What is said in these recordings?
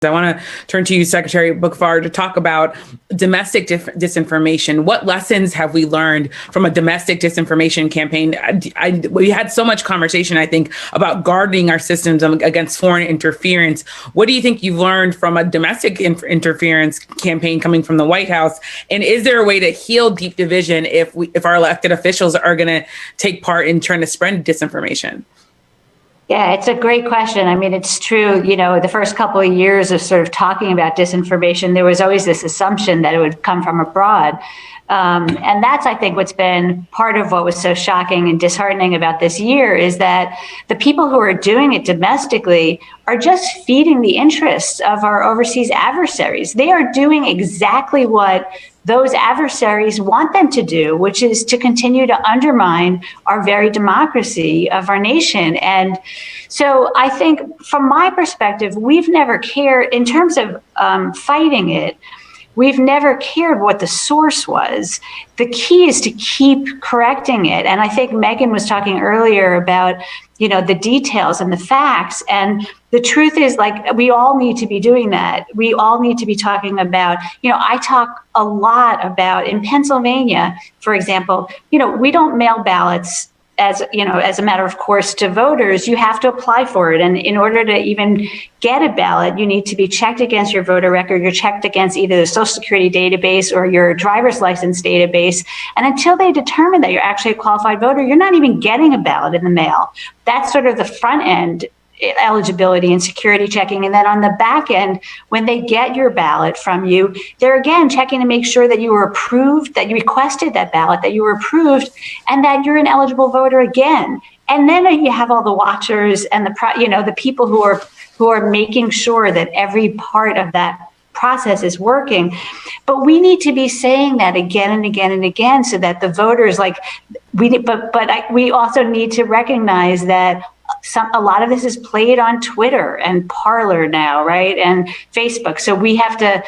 I want to turn to you, Secretary Boockvar, to talk about domestic disinformation. What lessons have we learned from a domestic disinformation campaign? We had so much conversation, I think, about guarding our systems against foreign interference. What do you think you've learned from a domestic interference campaign coming from the White House? And is there a way to heal deep division if our elected officials are going to take part in trying to spread disinformation? Yeah, it's a great question. I mean, it's true, the first couple of years of sort of talking about disinformation, there was always this assumption that it would come from abroad. And that's, I think, what's been part of what was so shocking and disheartening about this year is that the people who are doing it domestically are just feeding the interests of our overseas adversaries. They are doing exactly what those adversaries want them to do, which is to continue to undermine our very democracy of our nation. And so I think from my perspective, we've never cared in terms of fighting it. We've never cared what the source was. The key is to keep correcting it. And I think Megan was talking earlier about, the details and the facts. And the truth is, we all need to be doing that. We all need to be talking about, I talk a lot about in Pennsylvania, for example, we don't mail ballots as a matter of course to voters. You have to apply for it. And in order to even get a ballot, you need to be checked against your voter record. You're checked against either the Social Security database or your driver's license database. And until they determine that you're actually a qualified voter, you're not even getting a ballot in the mail. That's sort of the front end eligibility and security checking. And then on the back end, when they get your ballot from you, they're again checking to make sure that you were approved, that you requested that ballot, that you were approved, and that you're an eligible voter again. And then you have all the watchers and the people who are making sure that every part of that process is working. But we need to be saying that again and again and again so that the voters we also need to recognize that a lot of this is played on Twitter and Parler now, right? And Facebook. So we have to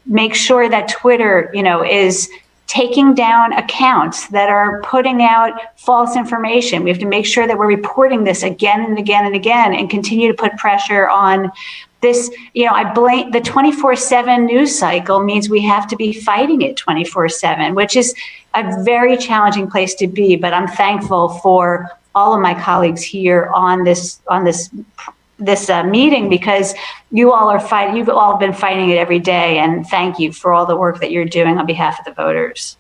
make sure that Twitter, is taking down accounts that are putting out false information. We have to make sure that we're reporting this again and again and again and continue to put pressure on this. I blame the 24/7 news cycle means we have to be fighting it 24/7, which is a very challenging place to be. But I'm thankful for all of my colleagues here on this meeting, because you've all been fighting it every day. And thank you for all the work that you're doing on behalf of the voters.